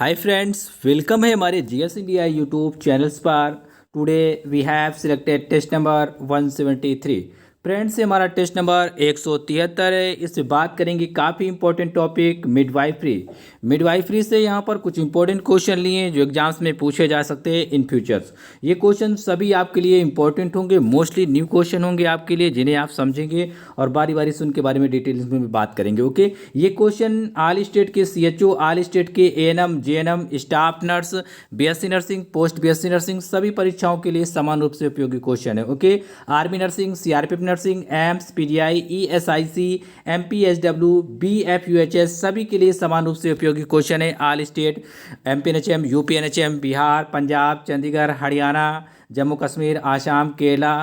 Hi friends, welcome है हमारे GS India YouTube channels पर। Today we have selected test number 173। Friends, ये हमारा टेस्ट नंबर 173 है। इससे बात करेंगे काफ़ी इंपॉर्टेंट टॉपिक मिडवाइफरी। मिडवाइफरी से यहाँ पर कुछ इंपॉर्टेंट क्वेश्चन लिए हैं जो एग्जाम्स में पूछे जा सकते हैं इन फ्यूचर्स। ये क्वेश्चन सभी आपके लिए इंपॉर्टेंट होंगे, मोस्टली न्यू क्वेश्चन होंगे आपके लिए, जिन्हें आप समझेंगे और बारी बारी से उनके बारे में डिटेल्स में भी बात करेंगे। ओके, ये क्वेश्चन ऑल स्टेट के सीएचओ, ऑल स्टेट के ANM, GNM, staff nurse, BSc nursing, post BSc nursing सभी परीक्षाओं के लिए समान रूप से उपयोगी क्वेश्चन है। Okay, army nursing, CRPF nursing, AIIMS, PGI, ESIC, MPSW, BFUHS सभी के लिए समान रूप से उपयोगी क्वेश्चन है। All state, MPNHM, UPNHM, Bihar, Punjab, Chandigarh, Haryana, Jammu Kashmir, Assam, Kerala,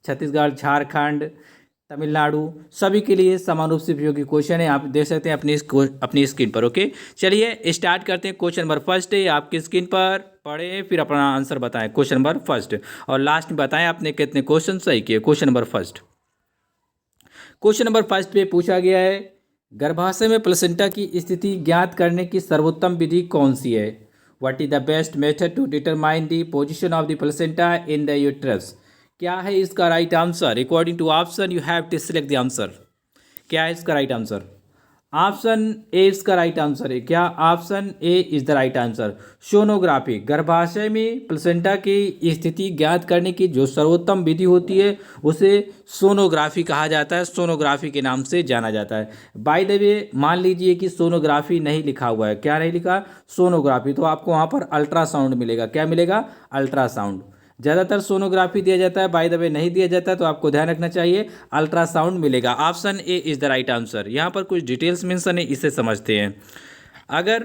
Chhattisgarh, Jharkhand, Tamil Nadu सभी के लिए समान रूप से उपयोगी क्वेश्चन है। आप देख सकते हैं अपनी स्क्रीन पर। ओके, चलिए स्टार्ट करते हैं। क्वेश्चन नंबर फर्स्ट है आपकी स्क्रीन पर, पढ़ें फिर अपना आंसर बताएं। क्वेश्चन नंबर फर्स्ट और लास्ट में बताएं आपने कितने क्वेश्चन सही किए। क्वेश्चन नंबर फर्स्ट पे पूछा गया है, गर्भाशय में प्लेसेंटा की स्थिति ज्ञात करने की सर्वोत्तम विधि कौन सी है? What is the best method to determine the position of the placenta in the uterus? क्या है इसका right answer? According to option you have to select the answer. क्या है इसका राइट आंसर? ऑप्शन ए इसका राइट आंसर है। क्या? Option A is the right answer. Sonography, गर्भाशय में प्लेसेंटा की स्थिति ज्ञात करने की जो सर्वोत्तम विधि होती है उसे सोनोग्राफी कहा जाता है, सोनोग्राफी के नाम से जाना जाता है। बाय द वे, मान लीजिए कि सोनोग्राफी नहीं लिखा हुआ है। क्या नहीं लिखा? सोनोग्राफी, तो आपको वहाँ पर अल्ट्रासाउंड मिलेगा। क्या मिलेगा? अल्ट्रासाउंड। ज़्यादातर सोनोग्राफी दिया जाता है, बाय द वे नहीं दिया जाता है, तो आपको ध्यान रखना चाहिए अल्ट्रासाउंड मिलेगा। Option A is the right answer. यहाँ पर कुछ डिटेल्स मेंशन है, इसे समझते हैं। अगर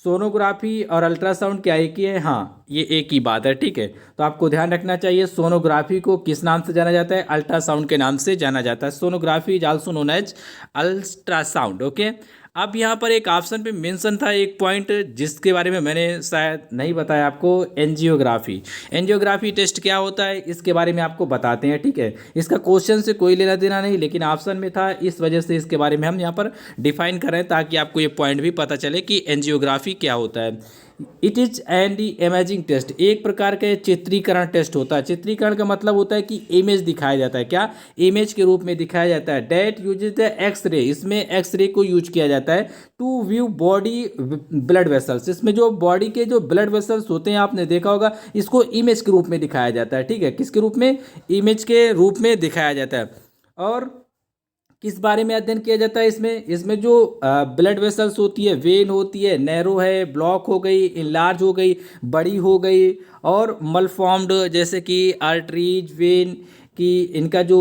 सोनोग्राफी और अल्ट्रासाउंड क्या एक ही है? हाँ, ये एक ही बात है। ठीक है, तो आपको ध्यान रखना चाहिए सोनोग्राफी को किस नाम से जाना जाता है? अल्ट्रासाउंड के नाम से जाना जाता है। Sonography is also known as ultrasound. Okay, अब यहाँ पर एक ऑप्शन पे मेंशन था एक पॉइंट जिसके बारे में मैंने शायद नहीं बताया आपको, एंजियोग्राफी। एंजियोग्राफी टेस्ट क्या होता है इसके बारे में आपको बताते हैं। ठीक है, इसका क्वेश्चन से कोई लेना देना नहीं, लेकिन ऑप्शन में था इस वजह से इसके बारे में हम यहाँ पर डिफाइन कर रहे हैं ताकि आपको ये पॉइंट भी पता चले कि एंजियोग्राफी क्या होता है। It is and imaging test, एक प्रकार का चित्रीकरण टेस्ट होता है। चित्रीकरण का मतलब होता है कि इमेज दिखाया जाता है। क्या? इमेज के रूप में दिखाया जाता है। डेट यूजेज द एक्सरे, इसमें एक्सरे को यूज किया जाता है to view body blood vessels. इसमें जो बॉडी के जो ब्लड वेसल्स होते हैं आपने देखा होगा, इसको इमेज के रूप में दिखाया जाता है। ठीक है, किसके रूप में? इमेज के रूप में दिखाया जाता है। और किस बारे में अध्ययन किया जाता है इसमें जो ब्लड वेसल्स होती है, वेन होती है, नैरो है, ब्लॉक हो गई, इनलार्ज हो गई, बड़ी हो गई, और मलफॉर्म्ड जैसे कि आर्टरीज, वेन कि इनका जो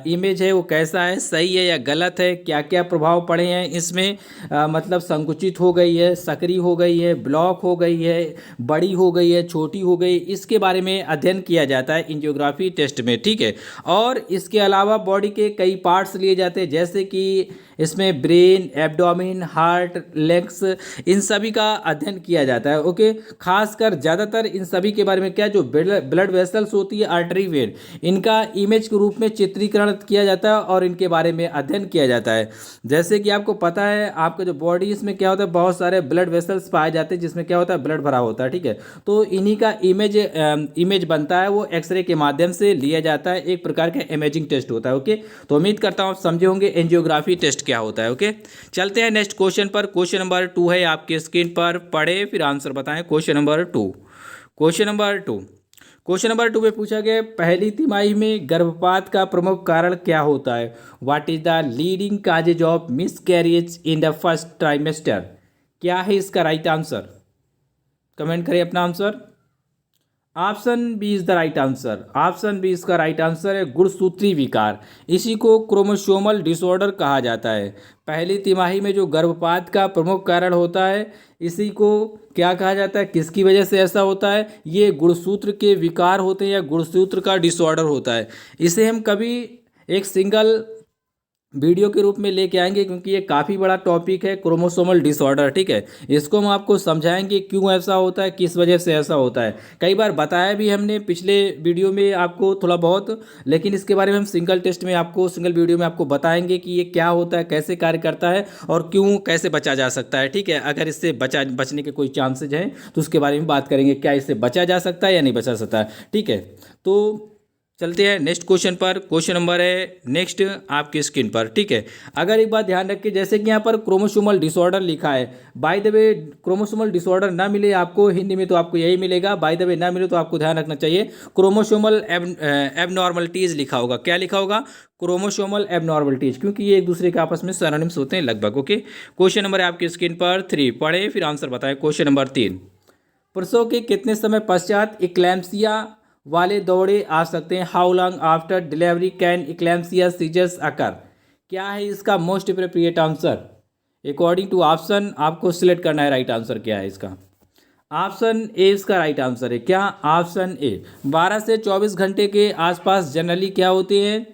इमेज है वो कैसा है, सही है या गलत है, क्या क्या प्रभाव पड़े हैं इसमें, मतलब संकुचित हो गई है, सक्रिय हो गई है, ब्लॉक हो गई है, बड़ी हो गई है, छोटी हो गई, इसके बारे में अध्ययन किया जाता है एंजियोग्राफी टेस्ट में। ठीक है, और इसके अलावा बॉडी के कई पार्ट्स लिए जाते हैं जैसे कि इसमें ब्रेन, एब्डोमिन, हार्ट, लेग्स, इन सभी का अध्ययन किया जाता है। ओके, खासकर ज़्यादातर इन सभी के बारे में क्या, जो ब्लड वेसल्स होती है, आर्टरी, वेन, इनका इमेज के रूप में चित्रीकरण किया जाता है और इनके बारे में अध्ययन किया जाता है। जैसे कि आपको पता है, आपका जो बॉडी इसमें क्या होता है, बहुत सारे ब्लड वेसल्स पाए जाते हैं जिसमें क्या होता है, ब्लड भरा होता है। ठीक है, तो इन्हीं का इमेज बनता है, वो एक्सरे के माध्यम से लिया जाता है। एक प्रकार का इमेजिंग टेस्ट होता है। ओके, तो उम्मीद करता हूँ आप समझे होंगे एंजियोग्राफी टेस्ट क्या होता है। ओके, चलते हैं नेक्स्ट क्वेश्चन पर। क्वेश्चन नंबर 2 है आपके स्क्रीन पर, पढ़े फिर आंसर बताएं। क्वेश्चन नंबर 2 पे पूछा गया, पहली तिमाही में गर्भपात का प्रमुख कारण क्या होता है? What is the leading causes of miscarriage in the first trimester? क्या है इसका राइट आंसर? कमेंट करें अपना answer. Option B is the right answer. Option B इसका राइट आंसर है, गुणसूत्री विकार। इसी को क्रोमोसोमल डिसऑर्डर कहा जाता है। पहली तिमाही में जो गर्भपात का प्रमुख कारण होता है, इसी को क्या कहा जाता है, किसकी वजह से ऐसा होता है? ये गुणसूत्र के विकार होते हैं या गुणसूत्र का डिसऑर्डर होता है। इसे हम कभी एक सिंगल वीडियो के रूप में लेके आएंगे, क्योंकि ये काफ़ी बड़ा टॉपिक है क्रोमोसोमल डिसऑर्डर। ठीक है, इसको हम आपको समझाएंगे क्यों ऐसा होता है, किस वजह से ऐसा होता है। कई बार बताया भी हमने पिछले वीडियो में आपको थोड़ा बहुत, लेकिन इसके बारे में हम सिंगल वीडियो में आपको बताएंगे कि ये क्या होता है, कैसे कार्य करता है और क्यों, कैसे बचा जा सकता है। ठीक है, अगर इससे बचने के कोई चांसेज हैं तो उसके बारे में बात करेंगे, क्या इससे बचा जा सकता है या नहीं बचा सकता है। ठीक है, तो चलते हैं नेक्स्ट क्वेश्चन पर। क्वेश्चन नंबर है नेक्स्ट आपकी स्क्रीन पर। ठीक है, अगर एक बात ध्यान रखिए, जैसे कि यहाँ पर क्रोमोसोमल डिसऑर्डर लिखा है, by the way chromosomal disorder ना मिले आपको हिंदी में तो आपको यही मिलेगा, बाय द वे ना मिले तो आपको ध्यान रखना चाहिए क्रोमोसोमल एबनॉर्मलिटीज लिखा होगा। क्या लिखा होगा? क्रोमोसोमल एबनॉर्मलिटीज, क्योंकि ये एक दूसरे के आपस में सिनोनिम्स होते हैं लगभग। ओके, क्वेश्चन नंबर है आपकी स्क्रीन पर 3, पढ़े फिर आंसर बताएं। क्वेश्चन नंबर 3, प्रसव के कितने समय पश्चात इक्लैम्सिया वाले दौरे आ सकते हैं? How long after delivery can eclampsia seizures occur? क्या है इसका most appropriate answer? According to option आपको सिलेक्ट करना है राइट आंसर क्या है इसका। ऑप्शन ए इसका राइट आंसर है। क्या? ऑप्शन ए 12 से 24 घंटे के आसपास जनरली क्या होते हैं,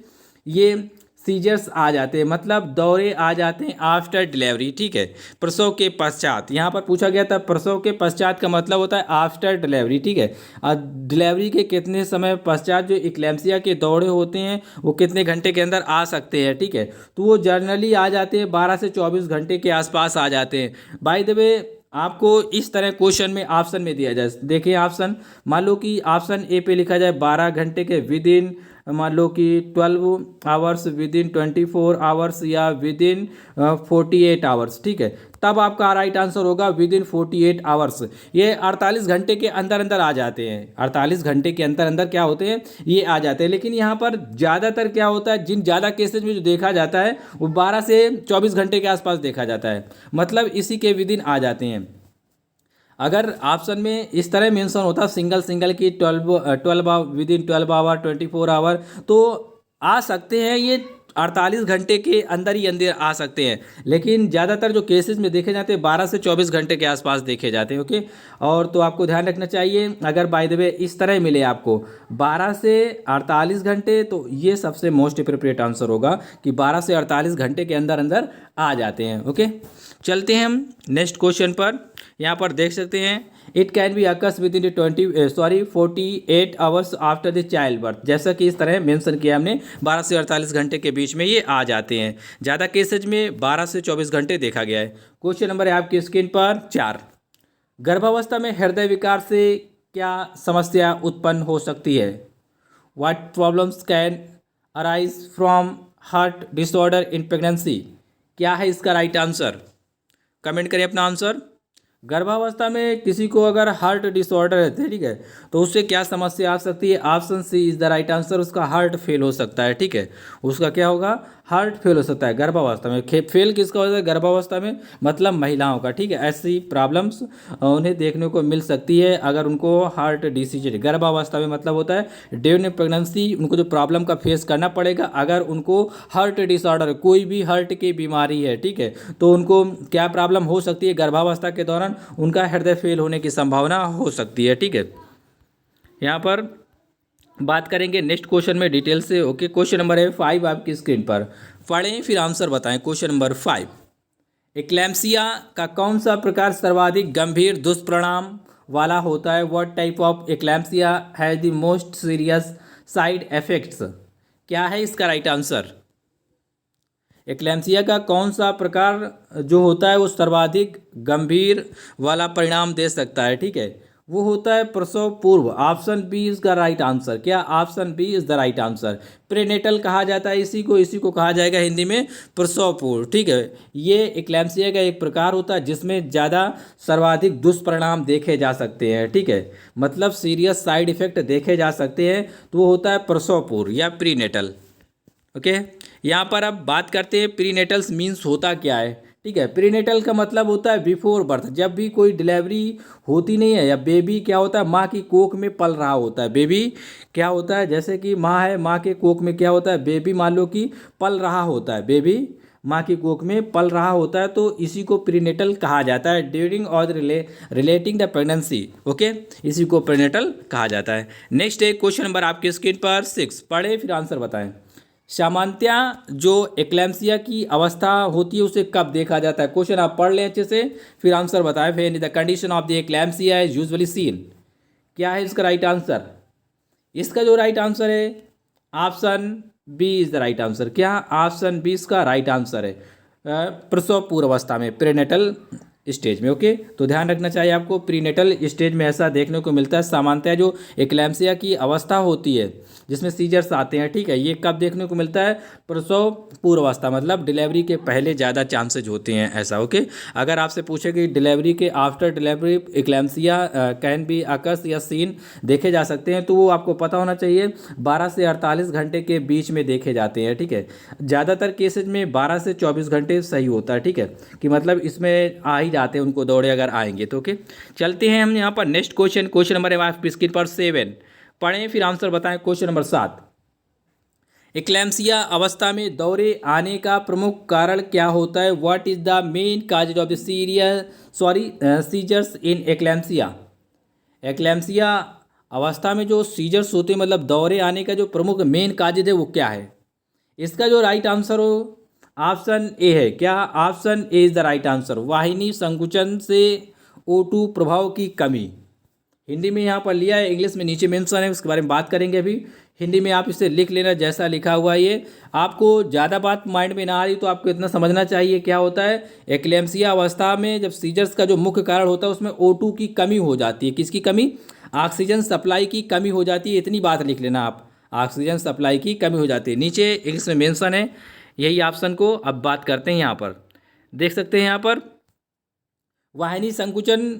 ये सीजर्स आ जाते हैं, मतलब दौरे आ जाते हैं आफ्टर डिलीवरी। ठीक है, प्रसव के पश्चात, यहाँ पर पूछा गया था प्रसव के पश्चात का मतलब होता है आफ्टर डिलीवरी। ठीक है, और डिलीवरी के कितने समय पश्चात जो इक्लेम्सिया के दौरे होते हैं वो कितने घंटे के अंदर आ सकते हैं। ठीक है, तो वो जनरली आ जाते हैं 12 से 24 घंटे के आसपास आ जाते हैं। बाय द वे आपको इस तरह क्वेश्चन में ऑप्शन में दिया जाए, देखिए ऑप्शन, मान लो कि ऑप्शन ए पे लिखा जाए 12 घंटे के विद इन, मान लो कि 12 आवर्स, विद इन 24 आवर्स या विद इन 48 आवर्स। ठीक है, तब आपका राइट आंसर होगा विद इन 48 आवर्स। ये 48 घंटे के अंदर अंदर आ जाते हैं, 48 घंटे के अंदर अंदर क्या होते हैं, ये आ जाते हैं। लेकिन यहाँ पर ज़्यादातर क्या होता है, जिन ज़्यादा केसेज में जो देखा जाता है वो 12 से 24 घंटे के आसपास देखा जाता है, मतलब इसी के विद इन आ जाते हैं। अगर ऑप्शन में इस तरह मेंशन होता सिंगल की 12 विद इन 12 आवर 24 आवर, तो आ सकते हैं ये 48 घंटे के अंदर ही अंदर आ सकते हैं। लेकिन ज़्यादातर जो केसेस में देखे जाते हैं 12 से 24 घंटे के आसपास देखे जाते हैं। ओके, और तो आपको ध्यान रखना चाहिए, अगर बाय द वे इस तरह मिले आपको 12 से 48 घंटे, तो ये सबसे मोस्ट अप्रोप्रिएट आंसर होगा कि 12 से 48 घंटे के अंदर अंदर आ जाते हैं। ओके, चलते हैं हम नेक्स्ट क्वेश्चन पर। यहाँ पर देख सकते हैं it can be occurs with in 48 hours after the child birth, जैसा कि इस तरह मेंशन किया हमने 12 से 48 घंटे के बीच में ये आ जाते हैं। ज़्यादा केसेज में 12 से 24 घंटे देखा गया है। क्वेश्चन नंबर है आपकी स्क्रीन पर 4, गर्भावस्था में हृदय विकार से क्या समस्या उत्पन्न हो सकती है? What problems can arise from heart disorder in pregnancy? क्या है इसका राइट आंसर? कमेंट करें अपना आंसर। गर्भावस्था में किसी को अगर हार्ट डिसऑर्डर है, ठीक है, तो उससे क्या समस्या आ सकती है? Option c is the right answer. उसका हार्ट फेल हो सकता है। ठीक है, उसका क्या होगा? हार्ट फेल हो सकता है गर्भावस्था में। फेल किसका होता है गर्भावस्था में? मतलब महिलाओं का। ठीक है, ऐसी प्रॉब्लम्स उन्हें देखने को मिल सकती है अगर उनको हार्ट डिसीज गर्भावस्था में, मतलब होता है ड्यूरिंग प्रेगनेंसी उनको जो प्रॉब्लम का फेस करना पड़ेगा अगर उनको हार्ट डिसऑर्डर, कोई भी हार्ट की बीमारी है। ठीक है, तो उनको क्या प्रॉब्लम हो सकती है गर्भावस्था के दौरान? उनका हृदय फेल होने की संभावना हो सकती है। ठीक है, यहाँ पर बात करेंगे नेक्स्ट क्वेश्चन में डिटेल से। ओके, क्वेश्चन नंबर है 5 आपकी स्क्रीन पर, पढ़ें फिर आंसर बताएं। क्वेश्चन नंबर 5, एक्लैम्सिया का कौन सा प्रकार सर्वाधिक गंभीर दुष्परिणाम वाला होता है? What type of eclampsia has the most serious side effects? क्या है इसका राइट आंसर? एक्लैम्सिया का कौन सा प्रकार जो होता है वो सर्वाधिक गंभीर वाला परिणाम दे सकता है? ठीक है, वो होता है प्रसव पूर्व। Option B is the right answer. क्या? Option B is the right answer. Prenatal कहा जाता है इसी को कहा जाएगा हिंदी में प्रसव पूर्व। ठीक है, ये एक्लैम्सिया का एक प्रकार होता है जिसमें ज़्यादा सर्वाधिक दुष्परिणाम देखे जा सकते हैं। ठीक है, मतलब सीरियस साइड इफेक्ट देखे जा सकते हैं, तो वो होता है प्रसव पूर्व या प्रीनेटल। ओके, यहाँ पर अब बात करते हैं प्रीनेटल्स मीन्स होता क्या है। ठीक है, प्रीनेटल का मतलब होता है बिफोर बर्थ, जब भी कोई डिलीवरी होती नहीं है या बेबी क्या होता है माँ की कोख में पल रहा होता है। बेबी क्या होता है, जैसे कि माँ है, माँ के कोख में क्या होता है, बेबी मान लो कि पल रहा होता है, बेबी माँ की कोख में पल रहा होता है, तो इसी को प्रीनेटल कहा जाता है। ड्यूरिंग और रिलेटिंग द प्रेगनेंसी। ओके, इसी को प्रीनेटल कहा जाता है। नेक्स्ट एक क्वेश्चन नंबर आपकी स्क्रीन पर 6, पढ़े फिर आंसर बताएं। सामान्यतया जो एक्लैम्सिया की अवस्था होती है उसे कब देखा जाता है? क्वेश्चन आप पढ़ लें अच्छे से, फिर आंसर बताएं। फिर the condition of the eclampsia is usually seen. क्या है इसका राइट आंसर? इसका जो राइट आंसर है option B is the right answer. क्या? ऑप्शन बी इसका राइट आंसर है, प्रसव पूर्व अवस्था में, प्रीनेटल स्टेज में। ओके, तो ध्यान रखना चाहिए आपको, प्रीनेटल स्टेज में ऐसा देखने को मिलता है। सामान्यतः जो एक्लैम्सिया की अवस्था होती है जिसमें सीजर्स आते हैं, ठीक है, ये कब देखने को मिलता है? प्रसव पूर्व अवस्था, मतलब डिलीवरी के पहले ज़्यादा चांसेज होते हैं ऐसा। ओके, अगर आपसे पूछे कि डिलीवरी के आफ्टर डिलीवरी एक्लैम्सिया कैन बी अकस या सीन देखे जा सकते हैं, तो वो आपको पता होना चाहिए 12 से 48 घंटे के बीच में देखे जाते हैं, ठीक है। ज़्यादातर केसेज में 12 से 24 घंटे सही होता है, ठीक है, कि मतलब इसमें आ ही जाते हैं उनको दौड़े अगर आएंगे तो। ओके, चलते हैं हम यहाँ पर नेक्स्ट क्वेश्चन। क्वेश्चन नंबर है आपकी स्क्रीन पर 7, पढ़ें फिर आंसर बताएं। क्वेश्चन नंबर 7, एक्लैम्सिया अवस्था में दौरे आने का प्रमुख कारण क्या होता है? What is the main cause of the seizures in eclampsia? Eclampsia अवस्था में जो सीजर्स होते हैं, मतलब दौरे आने का जो प्रमुख मेन काज है वो क्या है? इसका जो राइट आंसर हो ऑप्शन ए है। क्या? Option A is the right answer, वाहिनी संकुचन से O2 प्रभाव की कमी। हिंदी में यहाँ पर लिया है, इंग्लिश में नीचे मेंशन है, उसके बारे में बात करेंगे अभी। हिंदी में आप इसे लिख लेना जैसा लिखा हुआ है ये। आपको ज़्यादा बात माइंड में ना आ रही तो आपको इतना समझना चाहिए क्या होता है। एक्लैम्सिया अवस्था में जब सीजर्स का जो मुख्य कारण होता है उसमें O2 की कमी हो जाती है। किसकी कमी? ऑक्सीजन सप्लाई की कमी हो जाती है। इतनी बात लिख लेना आप, ऑक्सीजन सप्लाई की कमी हो जाती है। नीचे इंग्लिश में मेंशन है यही ऑप्शन को। अब बात करते हैं, यहाँ पर देख सकते हैं, यहाँ पर वाहिनी संकुचन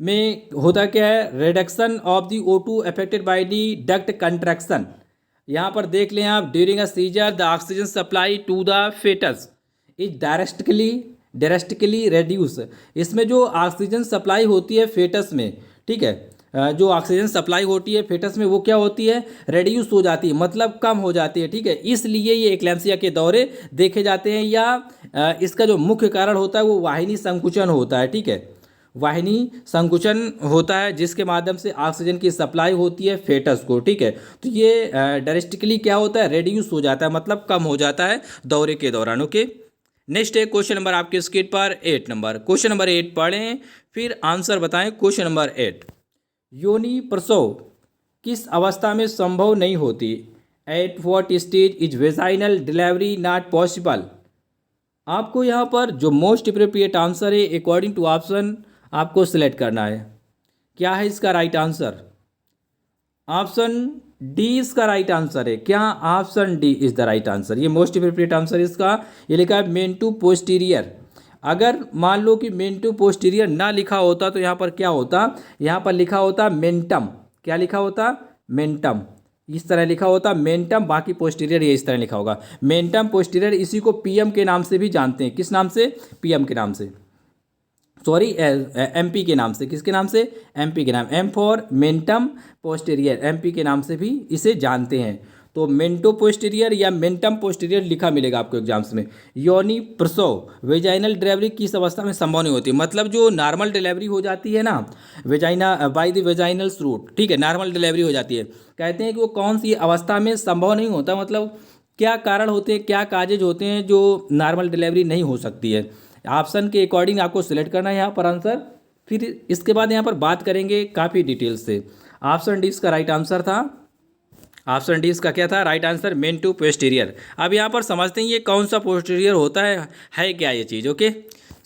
में होता क्या है? Reduction of the O2 affected by the duct contraction. यहाँ पर देख लें आप, during a seizure the oxygen supply to the foetus is drastically reduce. इसमें जो ऑक्सीजन सप्लाई होती है फेटस में, ठीक है, जो ऑक्सीजन सप्लाई होती है फेटस में वो क्या होती है? रेड्यूस हो जाती है, मतलब कम हो जाती है, ठीक है। इसलिए ये एक्लैम्सिया के दौरे देखे जाते हैं, या इसका जो मुख्य कारण होता है वो वाहिनी संकुचन होता है, ठीक है। वाहिनी संकुचन होता है जिसके माध्यम से ऑक्सीजन की सप्लाई होती है फेटस को, ठीक है। तो ये ड्रास्टिकली क्या होता है? रेड्यूस हो जाता है, मतलब कम हो जाता है दौरे के दौरान। ओके, नेक्स्ट है क्वेश्चन नंबर आपके स्क्रीन पर 8 नंबर। क्वेश्चन नंबर 8 पढ़ें फिर आंसर बताएं। क्वेश्चन नंबर 8, योनि प्रसव किस अवस्था में संभव नहीं होती? At what stage is vaginal delivery not possible? आपको यहाँ पर जो मोस्ट अप्रोप्रिएट आंसर है अकॉर्डिंग टू ऑप्शन आपको सिलेक्ट करना है। क्या है इसका राइट आंसर? ऑप्शन डी इसका राइट आंसर है। क्या? Option D is the right answer. ये मोस्ट अप्रोप्रिएट आंसर इसका, ये लिखा है मेन टू पोस्टीरियर। अगर मान लो कि मेन टू पोस्टीरियर ना लिखा होता तो यहाँ पर क्या होता? यहाँ पर लिखा होता मेंटम। क्या लिखा होता? मेंटम। इस तरह लिखा होता मेंटम, बाकी पोस्टीरियर ये इस तरह लिखा होगा मेंटम पोस्टीरियर। इसी को पीएम के नाम से भी जानते हैं। किस नाम से? पीएम के नाम से, सॉरी एमपी के नाम से। किसके नाम से? एमपी के नाम, M for mentum posterior, MP के नाम से भी इसे जानते हैं। तो मेंटो पोस्टीरियर या मेंटम पोस्टीरियर लिखा मिलेगा आपको एग्जाम्स में। योनि प्रसव वेजाइनल डिलीवरी किस अवस्था में संभव नहीं होती? मतलब जो नॉर्मल डिलीवरी हो जाती है ना, vagina by the vaginal route, ठीक है, नॉर्मल डिलीवरी हो जाती है। कहते हैं कि वो कौन सी अवस्था में संभव नहीं होता, मतलब क्या कारण होते हैं, क्या काजेज होते हैं जो नॉर्मल डिलीवरी नहीं हो सकती है। ऑप्शन के अकॉर्डिंग आपको सिलेक्ट करना है यहाँ पर आंसर। फिर इसके बाद यहाँ पर बात करेंगे काफ़ी डिटेल से। ऑप्शन डी इसका राइट आंसर था। ऑप्शन डी इसका क्या था? Right answer, mento posterior. अब यहाँ पर समझते हैं ये कौन सा पोस्टीरियर होता है क्या ये चीज़। ओके,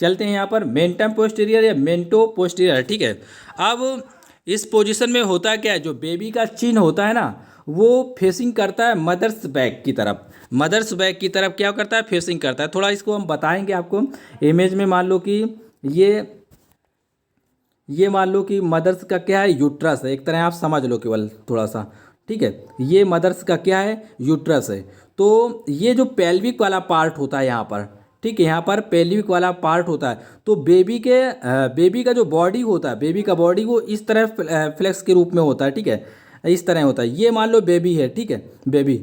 चलते हैं यहाँ पर मेंटम पोस्टीरियर या मेंटो पोस्टीरियर, ठीक है। अब इस पोजीशन में होता क्या है, जो बेबी का चिन्ह होता है ना वो फेसिंग करता है मदर्स बैक की तरफ। मदर्स बैक की तरफ क्या करता है? फेसिंग करता है। थोड़ा इसको हम बताएंगे आपको इमेज में। मान लो कि ये मान लो कि मदर्स का क्या है? यूट्रस है। एक तरह आप समझ लो केवल थोड़ा सा, ठीक है। ये मदर्स का क्या है? यूट्रस है। तो ये जो पेल्विक वाला पार्ट होता है यहाँ पर, ठीक है, यहाँ पर पेल्विक वाला पार्ट होता है। तो बेबी का जो बॉडी होता है, बेबी का बॉडी वो इस तरह फ्लेक्स के रूप में होता है, ठीक है, इस तरह होता है। ये मान लो बेबी है, ठीक है, बेबी।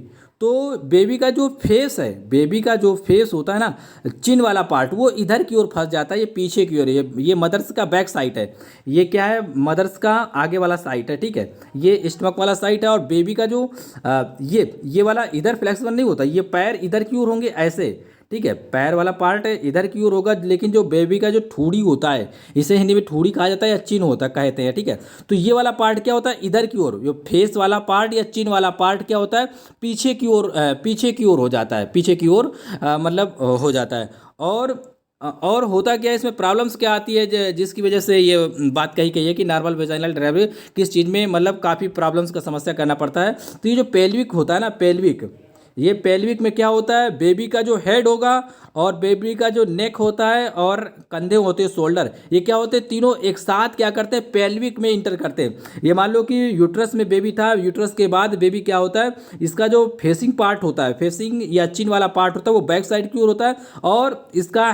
तो बेबी का जो फेस है, बेबी का जो फेस होता है ना, चिन वाला पार्ट, वो इधर की ओर फंस जाता है, ये पीछे की ओर। ये मदर्स का बैक साइड है, ये क्या है, मदर्स का आगे वाला साइड है, ठीक है। ये स्टमक वाला साइड है। और बेबी का जो ये वाला इधर फ्लेक्सिबल नहीं होता, ये पैर इधर की ओर होंगे ऐसे, ठीक है। पैर वाला पार्ट इधर की ओर होगा, लेकिन जो बेबी का जो ठूड़ी होता है, इसे हिंदी में ठूड़ी कहा जाता है या चिन होता कहते हैं, ठीक है। तो ये वाला पार्ट क्या होता है, इधर की ओर। जो फेस वाला पार्ट या चिन वाला पार्ट क्या होता है, पीछे की ओर हो जाता है, पीछे की ओर मतलब हो जाता है। और होता क्या है, इसमें प्रॉब्लम्स क्या आती है, जिसकी वजह से ये बात कही गई है कि नॉर्मल वेजाइनल डिलीवरी किस चीज़ में मतलब काफ़ी प्रॉब्लम्स का समस्या करना पड़ता है। तो ये जो पेल्विक होता है ना, पेल्विक, ये पेल्विक में क्या होता है, बेबी का जो हेड होगा और बेबी का जो नेक होता है और कंधे होते हैं, शोल्डर, ये क्या होते हैं, तीनों एक साथ क्या करते हैं, पेल्विक में इंटर करते हैं। ये मान लो कि यूट्रस में बेबी था, यूट्रस के बाद बेबी क्या होता है, इसका जो फेसिंग पार्ट होता है, फेसिंग या चिन वाला पार्ट होता है, वो बैक साइड की ओर होता है। और इसका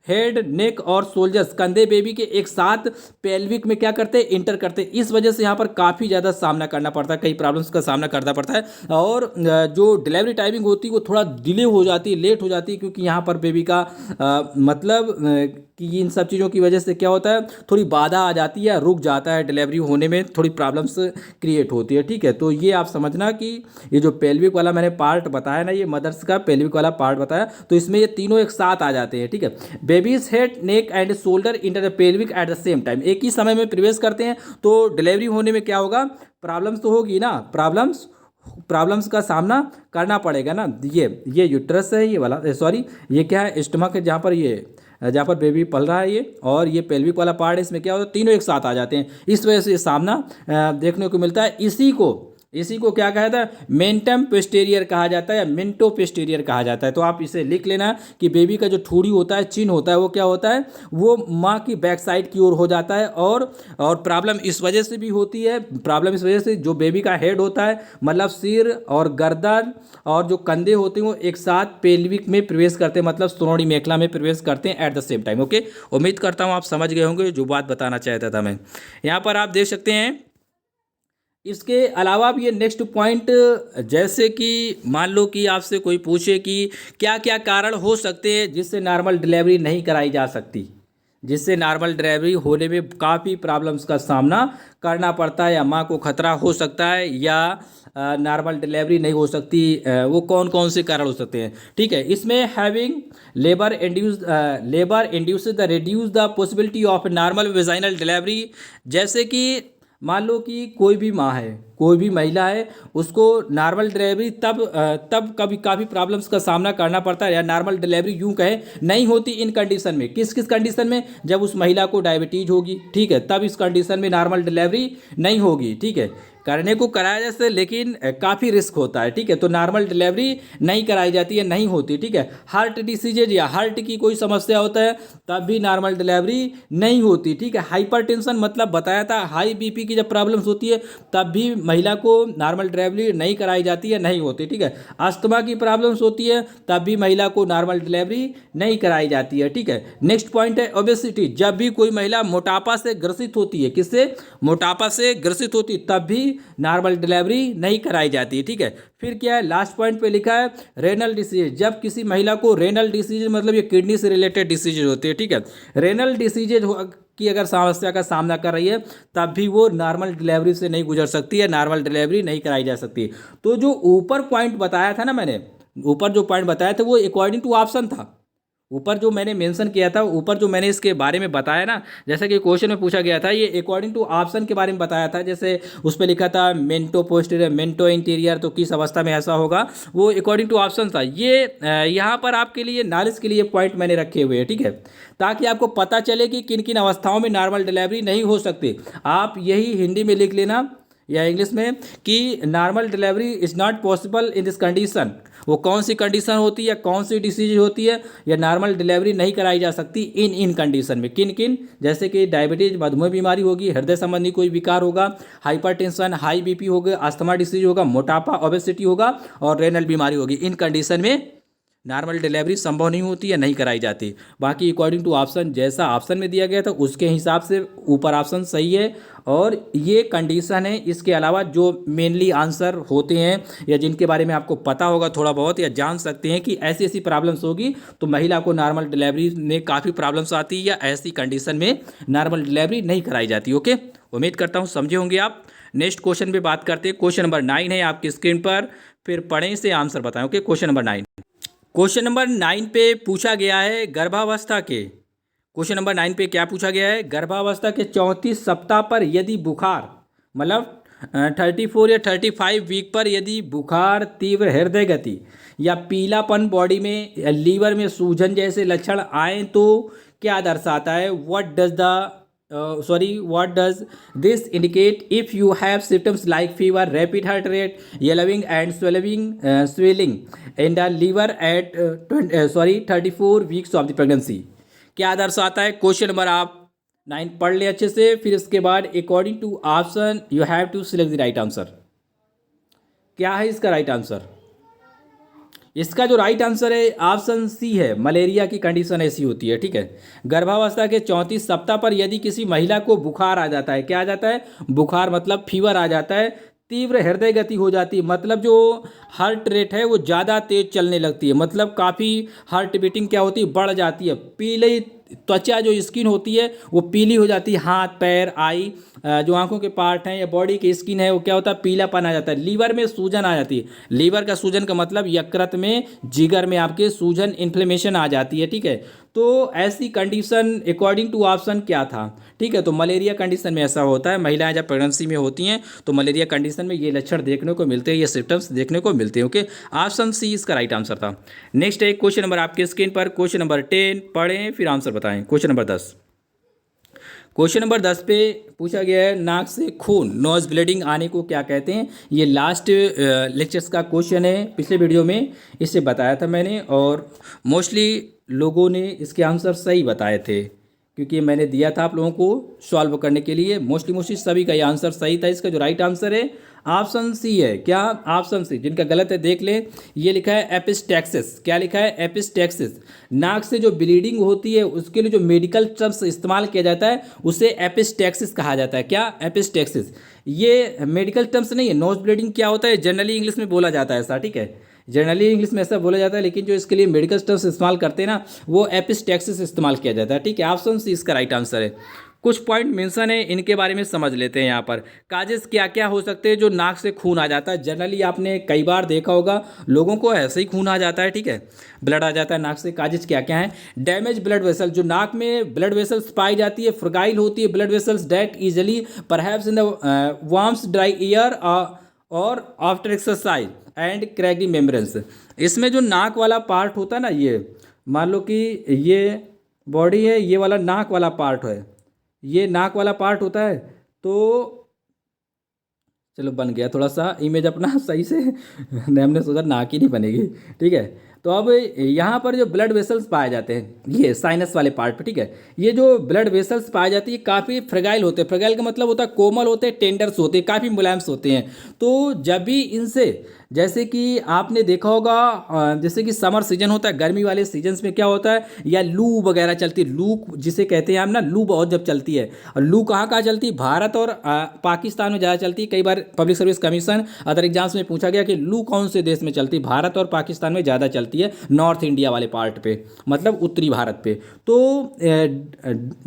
हेड नेक और शोल्डर्स, कंधे बेबी के एक साथ पेल्विक में क्या करते हैं, इंटर करते हैं। इस वजह से यहाँ पर काफ़ी ज़्यादा सामना करना पड़ता है, कई प्रॉब्लम्स का सामना करना पड़ता है। और जो डिलीवरी टाइमिंग होती है वो थोड़ा डिले हो जाती है, लेट हो जाती है, क्योंकि यहाँ पर बेबी का मतलब कि इन सब चीज़ों की वजह से क्या होता है, थोड़ी बाधा आ जाती है, रुक जाता है, डिलीवरी होने में थोड़ी प्रॉब्लम्स क्रिएट होती है, ठीक है। तो ये आप समझना कि ये जो पेल्विक वाला मैंने पार्ट बताया ना, ये मदर्स का पेल्विक वाला पार्ट बताया, तो इसमें ये तीनों एक साथ आ जाते हैं, ठीक है। Babies head neck and shoulder enter the pelvic at the same time, एक ही समय में प्रवेश करते हैं। तो डिलीवरी होने में क्या होगा, प्रॉब्लम्स तो होगी ना, प्रॉब्लम्स का सामना करना पड़ेगा ना। ये यूट्रस है, ये वाला सॉरी, ये क्या है, स्टमक है, जहाँ पर बेबी पल रहा है ये, और ये पेल्विक वाला पार्ट है, इसमें क्या होता है, तीनों एक साथ आ जाते हैं। इस वजह से ये सामना देखने को मिलता है। इसी को क्या कहा जाता है, मेंटम पोस्टीरियर कहा जाता है या मिंटो पोस्टीरियर कहा जाता है। तो आप इसे लिख लेना कि बेबी का जो ठूड़ी होता है, चिन होता है, वो क्या होता है, वो माँ की बैक साइड की ओर हो जाता है। और प्रॉब्लम इस वजह से भी होती है, प्रॉब्लम इस वजह से जो बेबी का हेड होता है, मतलब सिर और गर्दन और जो कंधे होते हैं, वो एक साथ पेल्विक में प्रवेश करते हैं, मतलब श्रोणि मेखला में प्रवेश करते हैं at the same time. Okay, उम्मीद करता हूँ आप समझ गए होंगे जो बात बताना चाहता था मैं। यहाँ पर आप देख सकते हैं। इसके अलावा भी ये नेक्स्ट पॉइंट, जैसे कि मान लो कि आपसे कोई पूछे कि क्या क्या कारण हो सकते हैं जिससे नॉर्मल डिलीवरी नहीं कराई जा सकती, जिससे नॉर्मल डिलीवरी होने में काफ़ी प्रॉब्लम्स का सामना करना पड़ता है, या माँ को खतरा हो सकता है, या नॉर्मल डिलीवरी नहीं हो सकती, वो कौन कौन से कारण हो सकते हैं, ठीक है। इसमें having labour induce the reduce the possibility of normal vaginal delivery. जैसे कि मान लो कि कोई भी माँ है, कोई भी महिला है, उसको नॉर्मल डिलीवरी तब कभी काफ़ी प्रॉब्लम्स का सामना करना पड़ता है, या नॉर्मल डिलीवरी यूं कहें नहीं होती इन कंडीशन में। किस किस कंडीशन में, जब उस महिला को डायबिटीज होगी, ठीक है, तब इस कंडीशन में नॉर्मल डिलीवरी नहीं होगी, ठीक है। करने को कराया जाता है, लेकिन काफ़ी रिस्क होता है, ठीक है। तो नॉर्मल डिलीवरी नहीं कराई जाती है, नहीं होती, ठीक है। हार्ट डिसीजेज या हार्ट की कोई समस्या होता है, तब भी नॉर्मल डिलीवरी नहीं होती, ठीक है। हाइपरटेंशन मतलब बताया था, हाई बीपी की जब प्रॉब्लम्स होती है, तब भी महिला को नॉर्मल डिलीवरी नहीं कराई जाती है, नहीं होती, ठीक है। अस्थमा की प्रॉब्लम्स होती है, तब भी महिला को नॉर्मल डिलीवरी नहीं कराई जाती है, ठीक है। नेक्स्ट पॉइंट है ओबेसिटी। जब भी कोई महिला मोटापा से ग्रसित होती है, किससे, मोटापा से ग्रसित होती, तब भी नॉर्मल डिलीवरी नहीं कराई जाती, ठीक है। फिर क्या है, लास्ट पॉइंट पे लिखा है रेनल डिसीज। जब किसी महिला को रेनल डिसीज मतलब ये किडनी से रिलेटेड डिसीज होती है, ठीक है, रेनल डिसीज की अगर समस्या का सामना कर रही है, तब भी वो नॉर्मल डिलीवरी से नहीं गुजर सकती है, नॉर्मल डिलीवरी नहीं कराई जा सकती। तो जो ऊपर पॉइंट बताया था ना मैंने, ऊपर जो पॉइंट बताया था वो अकॉर्डिंग टू ऑप्शन था। ऊपर जो मैंने मेंशन किया था, ऊपर जो मैंने इसके बारे में बताया ना, जैसा कि क्वेश्चन में पूछा गया था, ये अकॉर्डिंग टू ऑप्शन के बारे में बताया था। जैसे उस पर लिखा था मेंटो पोस्टीरियर, मेंटो इंटीरियर, तो किस अवस्था में ऐसा होगा, वो अकॉर्डिंग टू ऑप्शन था। ये यहाँ पर आपके लिए नॉलेज के लिए पॉइंट मैंने रखे हुए हैं, ठीक है, ताकि आपको पता चले कि किन किन अवस्थाओं में नॉर्मल डिलीवरी नहीं हो सकती। आप यही हिंदी में लिख लेना या इंग्लिश में कि normal delivery is not possible in this condition. वो कौन सी कंडीशन होती है, कौन सी डिसीज होती है, या नॉर्मल डिलीवरी नहीं कराई जा सकती इन कंडीशन में, किन किन, जैसे कि डायबिटीज, मधुमेह बीमारी होगी, हृदय संबंधी कोई विकार होगा, हाइपरटेंशन, हाई बीपी होगा, अस्थमा डिसीज होगा, मोटापा ओबेसिटी होगा, और रेनल बीमारी होगी। इन कंडीशन में नॉर्मल डिलीवरी संभव नहीं होती या नहीं कराई जाती। बाकी अकॉर्डिंग टू ऑप्शन, जैसा ऑप्शन में दिया गया था उसके हिसाब से ऊपर ऑप्शन सही है और ये कंडीशन है। इसके अलावा जो मेनली आंसर होते हैं या जिनके बारे में आपको पता होगा थोड़ा बहुत या जान सकते हैं कि ऐसी ऐसी प्रॉब्लम्स होगी तो महिला को नॉर्मल डिलीवरी में काफ़ी प्रॉब्लम्स आती है या ऐसी कंडीशन में नॉर्मल डिलीवरी नहीं कराई जाती। ओके, उम्मीद करता हूँ समझे होंगे आप। नेक्स्ट क्वेश्चन पे बात करते हैं। क्वेश्चन नंबर 9 है आपकी स्क्रीन पर, फिर पढ़ें से आंसर बताएं। Okay, question number 9। Question number 9 पे पूछा गया है गर्भावस्था के, क्वेश्चन नंबर 9 पे क्या पूछा गया है, गर्भावस्था के 34 सप्ताह पर यदि बुखार, मतलब 34 या 35 वीक पर यदि बुखार, तीव्र हृदय गति या पीलापन बॉडी में या लीवर में सूजन जैसे लक्षण आए तो क्या दर्शाता है। what does this indicate? If you have symptoms like fever, rapid heart rate, yellowing and swelling in the liver at 34 weeks of the pregnancy, क्या दर्शाता है। क्वेश्चन नंबर आप 9 पढ़ ले अच्छे से, फिर इसके बाद according to option you have to select the right answer. क्या है इसका राइट आंसर? इसका जो राइट आंसर है ऑप्शन सी है, मलेरिया की कंडीशन ऐसी होती है। ठीक है, गर्भावस्था के 34 सप्ताह पर यदि किसी महिला को बुखार आ जाता है, क्या आ जाता है, बुखार मतलब फीवर आ जाता है, तीव्र हृदय गति हो जाती है, मतलब जो हार्ट रेट है वो ज़्यादा तेज चलने लगती है, मतलब काफ़ी हार्ट बीटिंग क्या होती है, बढ़ जाती है, पीले त्वचा जो स्किन होती है वो पीली हो जाती है, हाथ पैर आई जो आंखों के पार्ट हैं या बॉडी की स्किन है वो क्या होता है, पीलापन आ जाता है, लीवर में सूजन आ जाती है। लीवर का सूजन का मतलब यकृत में, जिगर में आपके सूजन, इन्फ्लेमेशन आ जाती है। ठीक है, तो ऐसी कंडीशन अकॉर्डिंग टू ऑप्शन क्या था। ठीक है, तो मलेरिया कंडीशन में ऐसा होता है, महिलाएं जब प्रेगनेंसी में होती हैं तो मलेरिया कंडीशन में ये लक्षण देखने को मिलते हैं, ये सिम्टम्स देखने को मिलते हैं। ओके, ऑप्शन सी इसका राइट आंसर था। नेक्स्ट है क्वेश्चन नंबर आपके स्क्रीन पर, क्वेश्चन नंबर 10 पढ़ें फिर आंसर बताएं। क्वेश्चन नंबर 10, क्वेश्चन नंबर 10 पे पूछा गया है नाक से खून, नोज ब्लीडिंग आने को क्या कहते हैं। ये लास्ट लेक्चर्स का क्वेश्चन है, पिछले वीडियो में इसे बताया था मैंने और मोस्टली लोगों ने इसके आंसर सही बताए थे क्योंकि मैंने दिया था आप लोगों को सॉल्व करने के लिए। मोस्टली सभी का ये आंसर सही था। इसका जो राइट आंसर है ऑप्शन सी है। क्या, ऑप्शन सी। जिनका गलत है देख लें, ये लिखा है एपिस्टैक्सिस। क्या लिखा है, एपिस्टैक्सिस। नाक से जो ब्लीडिंग होती है उसके लिए जो मेडिकल टर्म्स इस्तेमाल किया जाता है उसे एपिस्टैक्सिस कहा जाता है। क्या, एपिस्टैक्सिस। ये मेडिकल टर्म्स नहीं है। नोज ब्लीडिंग क्या होता है, जनरली इंग्लिश में बोला जाता है ऐसा। ठीक है, जनरली इंग्लिश में ऐसा बोला जाता है, लेकिन जो इसके लिए मेडिकल टर्म्स इस्तेमाल करते हैं ना वो एपिस्टैक्सिस इस्तेमाल किया जाता है। ठीक है, ऑप्शन सी इसका राइट आंसर है। कुछ पॉइंट मेंशन है, इनके बारे में समझ लेते हैं यहाँ पर। काजेस क्या क्या हो सकते हैं जो नाक से खून आ जाता है। जनरली आपने कई बार देखा होगा लोगों को ऐसे ही खून आ जाता है। ठीक है, ब्लड आ जाता है नाक से। काजेस क्या क्या है, डैमेज ब्लड वेसल, जो नाक में ब्लड वेसल्स पाई जाती है, फ्रगाइल होती है blood vessels that easily perhaps in the warms dry air और after exercise and cracky membranes. इसमें जो नाक वाला पार्ट होता है ना, ये मान लो कि ये बॉडी है, ये वाला नाक वाला पार्ट है, ये नाक वाला पार्ट होता है। तो चलो बन गया थोड़ा सा इमेज अपना सही से हमने सोचा नाक ही नहीं बनेगी। ठीक है, तो अब यहाँ पर जो ब्लड वेसल्स पाए जाते हैं ये साइनस वाले पार्ट पे। ठीक है, ये जो ब्लड वेसल्स पाए जाती है काफ़ी फ्रेगाइल होते हैं। फ्रेगाइल का मतलब होता है कोमल होते हैं, टेंडर्स होते हैं, काफ़ी मुलायम्स होते हैं। तो जब भी इनसे, जैसे कि आपने देखा होगा जैसे कि समर सीजन होता है, गर्मी वाले सीजन्स में क्या होता है, या लू वगैरह चलती है, लू जिसे कहते हैं हम ना, लू बहुत जब चलती है। और लू कहाँ कहाँ चलती है, भारत और पाकिस्तान में ज़्यादा चलती है। कई बार public service commission other exams में पूछा गया कि लू कौन से देश में चलती है, भारत और पाकिस्तान में ज़्यादा चलती है, नॉर्थ इंडिया वाले पार्ट पे, मतलब उत्तरी भारत पे। तो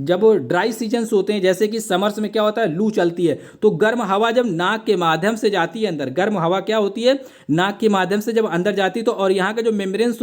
जब ड्राई सीजन्स होते हैं जैसे कि समर्स में क्या होता है, लू चलती है, तो गर्म हवा जब नाक के माध्यम से जाती है अंदर, गर्म हवा क्या होती है, नाक के माध्यम से जब अंदर जाती है तो, और यहाँ का जो मेम्ब्रेन्स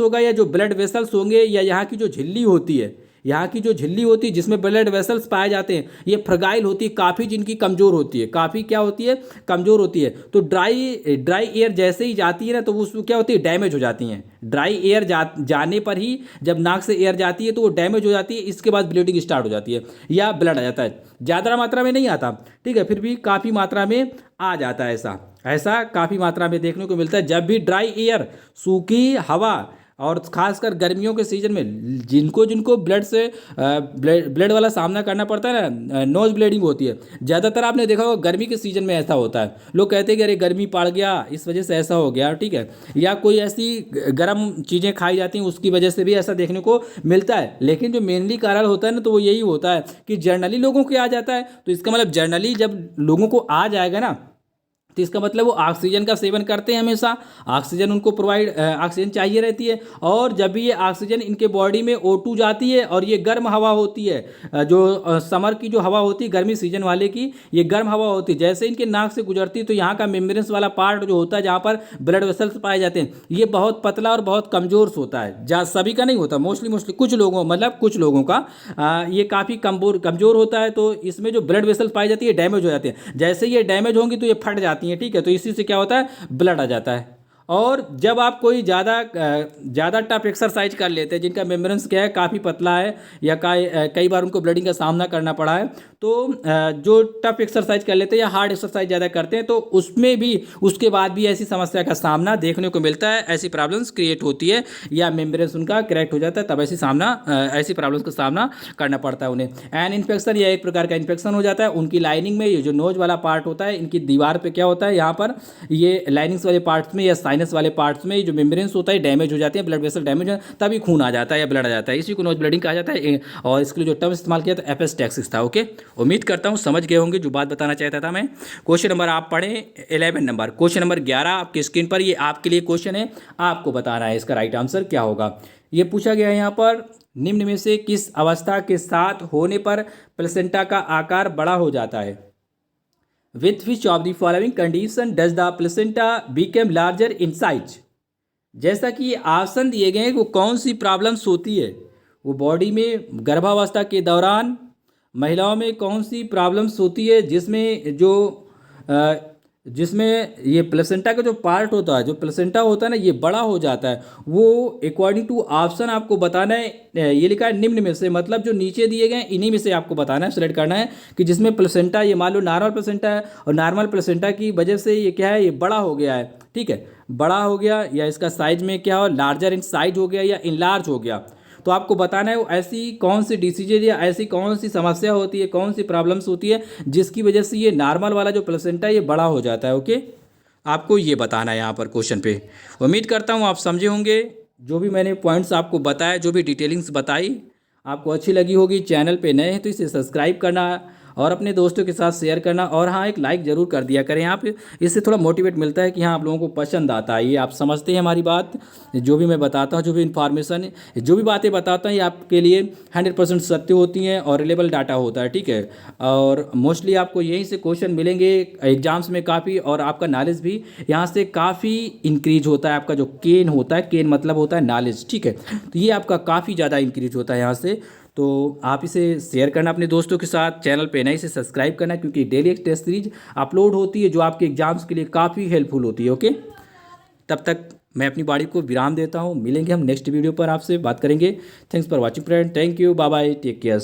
होगा या जो ब्लड वेसल्स होंगे या यहाँ की जो झिल्ली होती है, यहाँ की जो झिल्ली होती है जिसमें ब्लड वेसल्स पाए जाते हैं, ये फ्रगाइल होती है, काफ़ी जिनकी कमज़ोर होती है, काफ़ी क्या होती है, कमज़ोर होती है। तो ड्राई एयर जैसे ही जाती है ना तो वो क्या होती है, डैमेज हो जाती हैं। ड्राई एयर जाने पर ही जब नाक से एयर जाती है तो वो डैमेज हो जाती है, इसके बाद ब्लीडिंग स्टार्ट हो जाती है या ब्लड आ जाता है। ज़्यादा मात्रा में नहीं आता, ठीक है, फिर भी काफ़ी मात्रा में आ जाता है। ऐसा काफ़ी मात्रा में देखने को मिलता है। जब भी ड्राई एयर, सूखी हवा और खासकर गर्मियों के सीजन में जिनको जिनको ब्लड से ब्लड वाला सामना करना पड़ता है ना, नोज ब्लीडिंग होती है, ज़्यादातर आपने देखा होगा गर्मी के सीजन में ऐसा होता है। लोग कहते हैं कि अरे गर्मी पड़ गया इस वजह से ऐसा हो गया, ठीक है, या कोई ऐसी गर्म चीज़ें खाई जाती हैं उसकी वजह से भी ऐसा देखने को मिलता है। लेकिन जो मेनली कारण होता है ना, तो वो यही होता है कि जर्नली लोगों को आ जाता है। तो इसका मतलब जर्नली जब लोगों को आ जाएगा ना, तो इसका मतलब वो ऑक्सीजन का सेवन करते हैं हमेशा, ऑक्सीजन उनको प्रोवाइड ऑक्सीजन चाहिए रहती है। और जब भी ये ऑक्सीजन इनके बॉडी में O2 जाती है और ये गर्म हवा होती है, जो समर की जो हवा होती है गर्मी सीजन वाले की, ये गर्म हवा होती है, जैसे इनके नाक से गुजरती है तो यहाँ का मेम्ब्रेन्स वाला पार्ट जो होता है जहाँ पर ब्लड वेसल्स पाए जाते हैं, ये बहुत पतला और बहुत कमज़ोर होता है। जहाँ सभी का नहीं होता, मोस्टली कुछ लोगों मतलब कुछ लोगों का ये काफ़ी कमज़ोर होता है। तो इसमें जो ब्लड वेसल्स पाई जाती है डैमेज हो जाती है, जैसे ये डैमेज होंगी तो ये फट जाती है, ठीक है। तो इसी से क्या होता है, ब्लड आ जाता है। और जब आप कोई ज़्यादा टफ एक्सरसाइज कर लेते हैं, जिनका मेम्ब्रेन्स क्या है काफ़ी पतला है, या कई बार उनको ब्लीडिंग का सामना करना पड़ा है, तो जो टफ एक्सरसाइज कर लेते हैं या हार्ड एक्सरसाइज ज़्यादा करते हैं, तो उसमें भी उसके बाद भी ऐसी समस्या का सामना देखने को मिलता है, ऐसी प्रॉब्लम्स क्रिएट होती है, या मेम्ब्रेन्स उनका क्रैक्ट हो जाता है, तब ऐसी प्रॉब्लम्स का सामना करना पड़ता है उन्हें। एन इन्फेक्शन, या एक प्रकार का इन्फेक्शन हो जाता है उनकी लाइनिंग में। ये जो नोज वाला पार्ट होता है, इनकी दीवार पे क्या होता है, यहाँ पर ये लाइनिंग्स वाले पार्ट्स में या साइनस वाले पार्ट्स में जो मेम्ब्रेन्स होता है डैमेज हो जाते हैं, ब्लड वेसल डैमेज है, तभी खून आ जाता है या ब्लड आ जाता है। इसी को नोज ब्लीडिंग कहा जाता है। और इसके लिए जो टर्म इस्तेमाल किया था एपेस्टेक्सिस था। ओके, उम्मीद करता हूँ समझ गए होंगे जो बात बताना चाहता था मैं। क्वेश्चन नंबर आप पढ़ें 11 नंबर, क्वेश्चन नंबर 11 आपकी स्क्रीन पर, ये आपके लिए क्वेश्चन है, आपको बताना है इसका राइट आंसर क्या होगा। ये पूछा गया है यहाँ पर, निम्न में से किस अवस्था के साथ होने पर प्लेसेंटा का आकार बड़ा हो जाता है? With which of the following condition does the placenta become larger in size? जैसा कि ऑप्शन दिए गए हैं, वो कौन सी प्रॉब्लम्स होती है, वो बॉडी में गर्भावस्था के दौरान महिलाओं में कौन सी प्रॉब्लम्स होती है जिसमें ये प्लेसेंटा का जो पार्ट होता है, जो प्लेसेंटा होता है ना, ये बड़ा हो जाता है। वो अकॉर्डिंग टू ऑप्शन आपको बताना है। ये लिखा है निम्न में से, मतलब जो नीचे दिए गए इन्हीं में से आपको बताना है, सिलेक्ट करना है कि जिसमें प्लेसेंटा, ये मान लो नॉर्मल प्लेसेंटा है, और नॉर्मल प्लेसेंटा की वजह से ये क्या है, ये बड़ा हो गया है, ठीक है, बड़ा हो गया, या इसका साइज में क्या हो, लार्जर इन साइज हो गया या इनलार्ज हो गया। तो आपको बताना है वो ऐसी कौन सी डिसीजेज या ऐसी कौन सी समस्या होती है, कौन सी प्रॉब्लम्स होती है जिसकी वजह से ये नॉर्मल वाला जो प्लेसेंटा ये बड़ा हो जाता है। ओके, आपको ये बताना है यहाँ पर क्वेश्चन पे। उम्मीद करता हूँ आप समझे होंगे, जो भी मैंने पॉइंट्स आपको बताया, जो भी डिटेलिंग्स बताई आपको अच्छी लगी होगी। चैनल पे नए हैं तो इसे सब्सक्राइब करना और अपने दोस्तों के साथ शेयर करना, और हाँ एक लाइक ज़रूर कर दिया करें आप, इससे थोड़ा मोटिवेट मिलता है कि हाँ आप लोगों को पसंद आता है, ये आप समझते हैं हमारी बात। जो भी मैं बताता हूँ, जो भी इन्फॉर्मेशन, जो भी बातें बताता हूँ, ये आपके लिए 100% सत्य होती हैं और रिलेबल डाटा होता है, ठीक है। और मोस्टली आपको यहीं से क्वेश्चन मिलेंगे एग्जाम्स में काफ़ी, और आपका नॉलेज भी यहाँ से काफ़ी इंक्रीज होता है। आपका जो केन होता है, केन मतलब होता है नॉलेज, ठीक है, तो ये आपका काफ़ी ज़्यादा इंक्रीज होता है यहाँ से। तो आप इसे शेयर करना अपने दोस्तों के साथ, चैनल पे नए से सब्सक्राइब करना, क्योंकि डेली एक टेस्ट सीरीज अपलोड होती है जो आपके एग्जाम्स के लिए काफ़ी हेल्पफुल होती है। ओके, तब तक मैं अपनी बाड़ी को विराम देता हूँ, मिलेंगे हम नेक्स्ट वीडियो पर, आपसे बात करेंगे। Thanks for watching friend, thank you, bye bye, take care.